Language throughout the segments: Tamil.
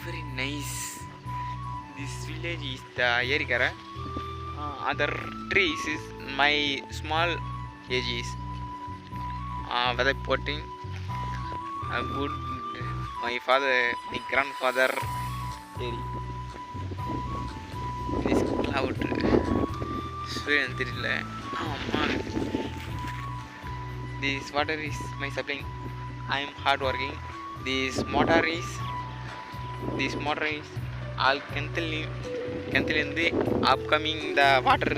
very nice. This village is the Yerikara. Other trees is my small ages. Whether potting a good my grandfather area. This cloud Sweden தெரியல. This water is my supplying. I am hard working. This motor is all Kenthil upcoming the water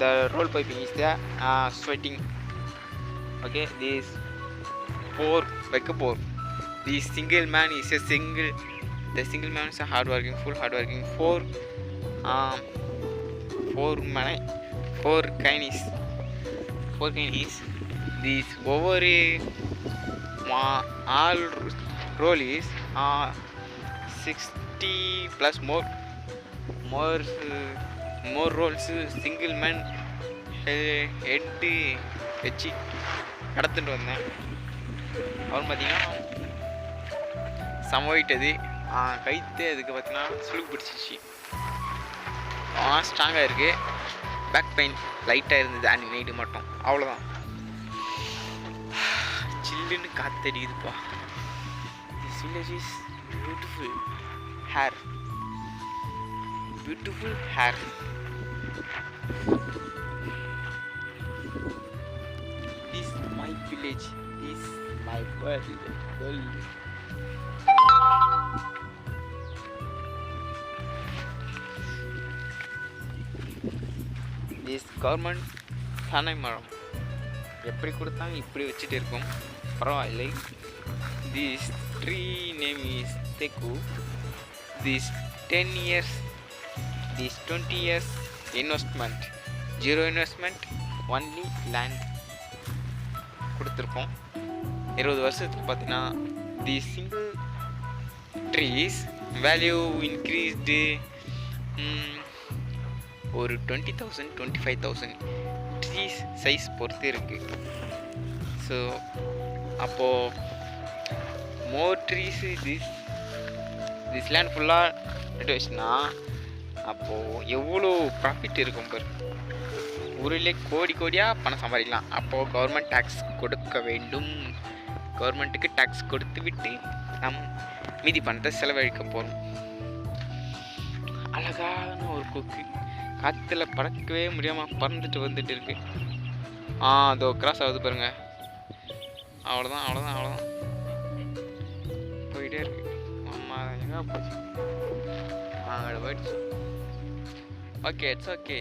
the roll piping is there sweating. Okay, this pour. The single man is the single man is a hard working, full hard working. Four kindness. This over all roll is 60 plus more rolls single man head வச்சு நடந்துட்டு வந்தேன். அவன் பார்த்தீங்கன்னா சமவிட்டது கைத்து அதுக்கு பார்த்தீங்கன்னா சுளுக்கு பிடிச்சிச்சு. ஸ்ட்ராங்காக இருக்குது. பேக் பெயின் லைட்டாக இருந்தது அன்றைக்கி நைட்டு மட்டும். அவ்வளோதான். சில்லுன்னு காற்றடிக்குதுப்பா. This village is beautiful here. This my village. This my world. This government தானே மரம் எப்படி கொடுத்தாங்க இப்படி வச்சுட்டு இருக்கோம். பரவாயில்லை. This tree name is Teku. This 10 years, this 20 years investment, 0 investment, only land கொடுத்துருக்கோம். 20 வருஷத்துக்கு பார்த்தீங்கன்னா தி சிங்கிள் ட்ரீஸ் வேல்யூ இன்க்ரீஸ்டு ஒரு 20,000 25,000 ட்ரீஸ் சைஸ் பொறுத்து இருக்குது. ஸோ அப்போது மோர் ட்ரீஸ் திஸ் லேண்ட் ஃபுல்லாக நட்டு வச்சுன்னா அப்போது எவ்வளோ ப்ராஃபிட் இருக்கும் பாரு. ஊரிலே கோடியாக பணம் சம்பாதிக்கலாம். அப்போது கவர்மெண்ட் டேக்ஸ் கொடுக்க வேண்டும். கவர்மெண்ட்டுக்கு டேக்ஸ் கொடுத்து விட்டு நம் மீதி பணத்தை செலவழிக்க போகிறோம். அழகான ஒரு கொக்கு காற்றுல பறக்கவே முடியாமல் பறந்துட்டு வந்துட்டு இருக்கு. அதோ கிராஸ் ஆகுது பாருங்க. அவ்வளோதான் போயிட்டே இருக்கு. அம்மா எங்கே போச்சு? அங்கே போயிடுச்சு. Okay, it's okay.